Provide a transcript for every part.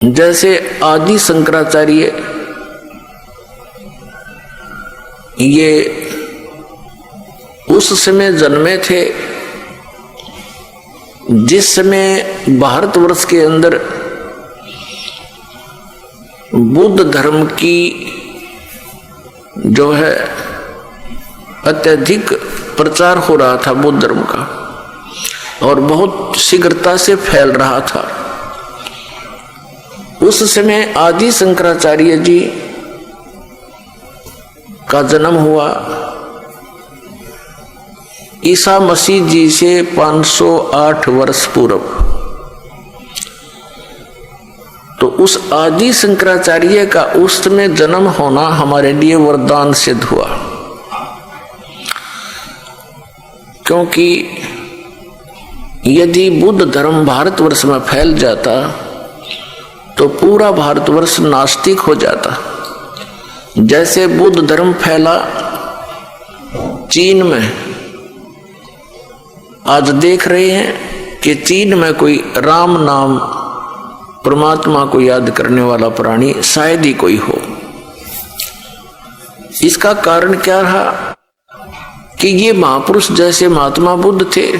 जैसे आदि शंकराचार्य ये उस समय जन्मे थे जिस समय भारतवर्ष के अंदर बुद्ध धर्म की जो है अत्यधिक प्रचार हो रहा था बुद्ध धर्म का, और बहुत शीघ्रता से फैल रहा था। उस समय आदि शंकराचार्य जी का जन्म हुआ ईसा मसीह जी से 508 वर्ष पूर्व। तो उस आदि शंकराचार्य का उस समय जन्म होना हमारे लिए वरदान सिद्ध हुआ, क्योंकि यदि बुद्ध धर्म भारतवर्ष में फैल जाता तो पूरा भारतवर्ष नास्तिक हो जाता। जैसे बुद्ध धर्म फैला चीन में, आज देख रहे हैं कि चीन में कोई राम नाम परमात्मा को याद करने वाला प्राणी शायद ही कोई हो। इसका कारण क्या रहा कि ये महापुरुष जैसे महात्मा बुद्ध थे,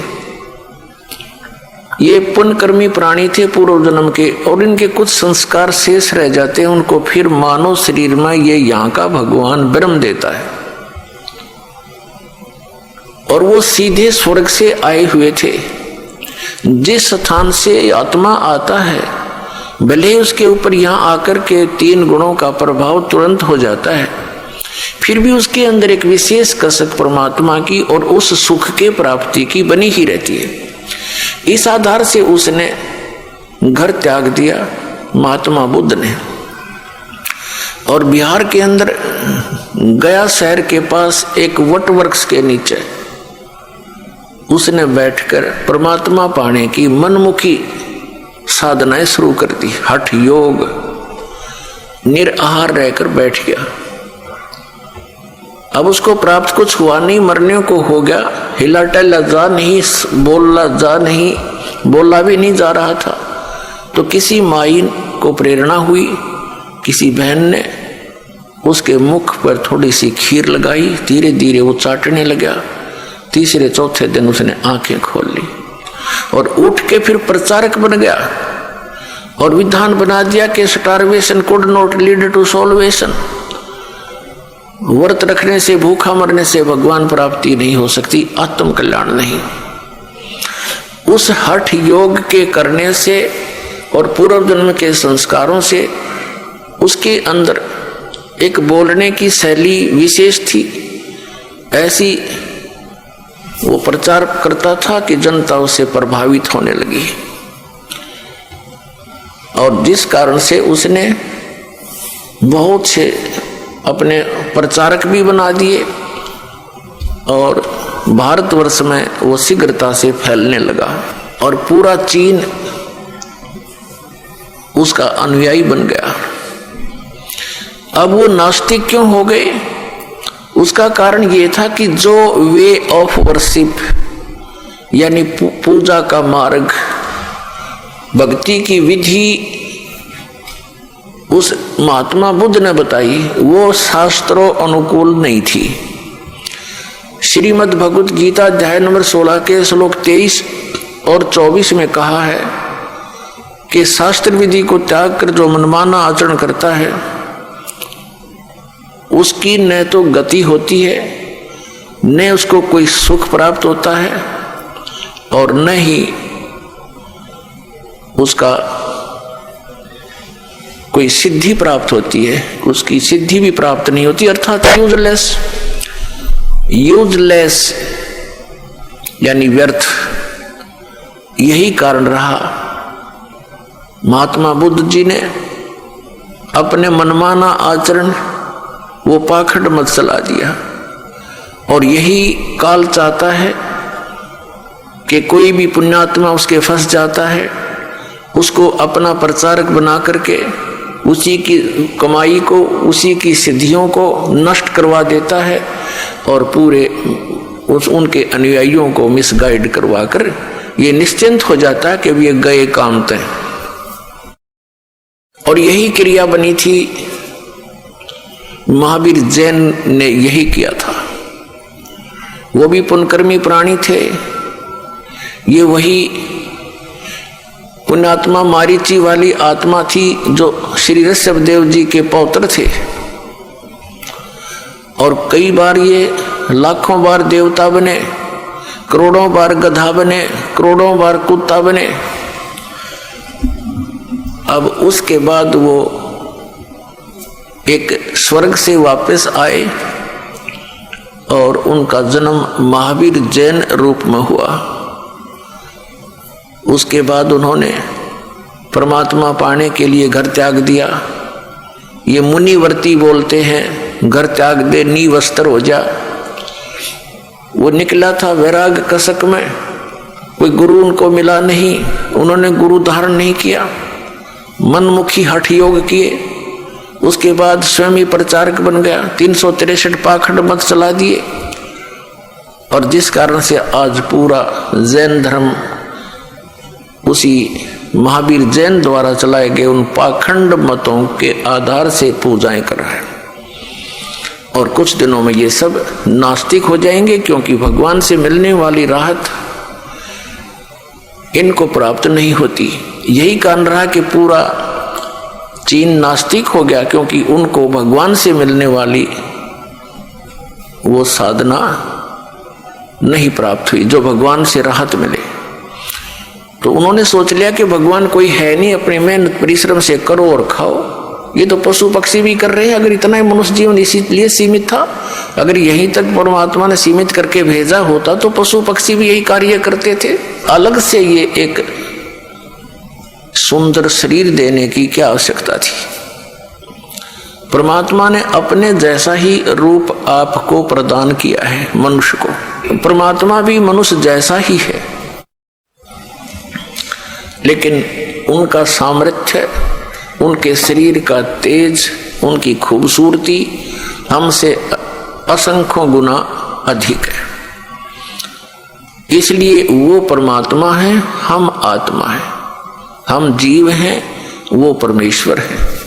ये पुण्यकर्मी प्राणी थे पूर्व जन्म के, और इनके कुछ संस्कार शेष रह जाते हैं, उनको फिर मानव शरीर में ये यहाँ का भगवान ब्रह्म देता है, और वो सीधे स्वर्ग से आए हुए थे। जिस स्थान से आत्मा आता है भले उसके ऊपर यहाँ आकर के 3 गुणों का प्रभाव तुरंत हो जाता है, फिर भी उसके अंदर एक विशेष कसक परमात्मा की और उस सुख के प्राप्ति की बनी ही रहती है। इस आधार से उसने घर त्याग दिया महात्मा बुद्ध ने, और बिहार के अंदर गया शहर के पास एक वट वृक्ष के नीचे उसने बैठकर परमात्मा पाने की मनमुखी साधनाएं शुरू कर दी। हठ योग, निराहार रहकर बैठ गया। अब उसको प्राप्त कुछ हुआ नहीं, मरने को हो गया, हिला टहला जा नहीं, बोला भी नहीं जा रहा था। तो किसी माई को प्रेरणा हुई, किसी बहन ने उसके मुख पर थोड़ी सी खीर लगाई, धीरे धीरे वो चाटने लगा। तीसरे चौथे दिन उसने आंखें खोल ली और उठ के फिर प्रचारक बन गया और विधान बना दिया कि starvation could not lead to salvation. व्रत रखने से, भूखा मरने से भगवान प्राप्ति नहीं हो सकती, आत्म कल्याण नहीं। उस हठ योग के करने से और पूर्व जन्म के संस्कारों से उसके अंदर एक बोलने की शैली विशेष थी। ऐसी वो प्रचार करता था कि जनता उससे प्रभावित होने लगी, और जिस कारण से उसने बहुत से अपने प्रचारक भी बना दिए, और भारतवर्ष में वो शीघ्रता से फैलने लगा, और पूरा चीन उसका अनुयायी बन गया। अब वो नास्तिक क्यों हो गए? उसका कारण ये था कि जो वे ऑफ वर्शिप यानी पूजा का मार्ग, भक्ति की विधि उस महात्मा बुद्ध ने बताई, वो शास्त्रों अनुकूल नहीं थी। श्रीमद् भगवत गीता अध्याय नंबर 16 के श्लोक 23 और 24 में कहा है कि शास्त्र विधि को त्याग कर जो मनमाना आचरण करता है उसकी न तो गति होती है, न उसको कोई सुख प्राप्त होता है, और न ही उसका कोई सिद्धि प्राप्त होती है, उसकी सिद्धि भी प्राप्त नहीं होती, अर्थात यूजलेस यानी व्यर्थ। यही कारण रहा महात्मा बुद्ध जी ने अपने मनमाना आचरण वो पाखंड मत चला दिया, और यही काल चाहता है कि कोई भी पुण्यात्मा उसके फंस जाता है, उसको अपना प्रचारक बना करके उसी की कमाई को, उसी की सिद्धियों को नष्ट करवा देता है, और पूरे उनके अनुयायियों को मिसगाइड करवा कर ये निश्चिंत हो जाता है कि ये गए काम तय। और यही क्रिया बनी थी, महावीर जैन ने यही किया था। वो भी पुण्यकर्मी प्राणी थे। ये वही पुण्यात्मा मारीची वाली आत्मा थी जो श्री ऋषभ देव जी के पौत्र थे। और कई बार ये लाखों बार देवता बने, करोड़ों बार गधा बने, करोड़ों बार कुत्ता बने। अब उसके बाद वो एक स्वर्ग से वापस आए और उनका जन्म महावीर जैन रूप में हुआ। उसके बाद उन्होंने परमात्मा पाने के लिए घर त्याग दिया। ये मुनिवर्ती बोलते हैं, घर त्याग दे नी वस्त्र हो जा। वो निकला था वैराग कसक में, कोई गुरु उनको मिला नहीं, उन्होंने गुरु धारण नहीं किया, मनमुखी हठ योग किए। उसके बाद स्वयं ही प्रचारक बन गया, 363 पाखंड मत चला दिए। और जिस कारण से आज पूरा जैन धर्म उसी महावीर जैन द्वारा चलाए गए उन पाखंड मतों के आधार से पूजाएं कर रहा है। और कुछ दिनों में ये सब नास्तिक हो जाएंगे, क्योंकि भगवान से मिलने वाली राहत इनको प्राप्त नहीं होती। यही कारण रहा कि पूरा चीन नास्तिक हो गया, क्योंकि उनको भगवान से मिलने वाली वो साधना नहीं प्राप्त हुई जो भगवान से राहत मिले। तो उन्होंने सोच लिया कि भगवान कोई है नहीं, अपनी मेहनत परिश्रम से करो और खाओ। ये तो पशु पक्षी भी कर रहे हैं। अगर इतना ही मनुष्य जीवन इसीलिए सीमित था, अगर यहीं तक परमात्मा ने सीमित करके भेजा होता तो पशु पक्षी भी यही कार्य करते थे। अलग से ये एक सुंदर शरीर देने की क्या आवश्यकता थी। परमात्मा ने अपने जैसा ही रूप आपको प्रदान किया है, मनुष्य को। परमात्मा भी मनुष्य जैसा ही है, लेकिन उनका सामर्थ्य, उनके शरीर का तेज, उनकी खूबसूरती हमसे असंख्यों गुना अधिक है। इसलिए वो परमात्मा है, हम आत्मा है। हम जीव हैं, वो परमेश्वर है।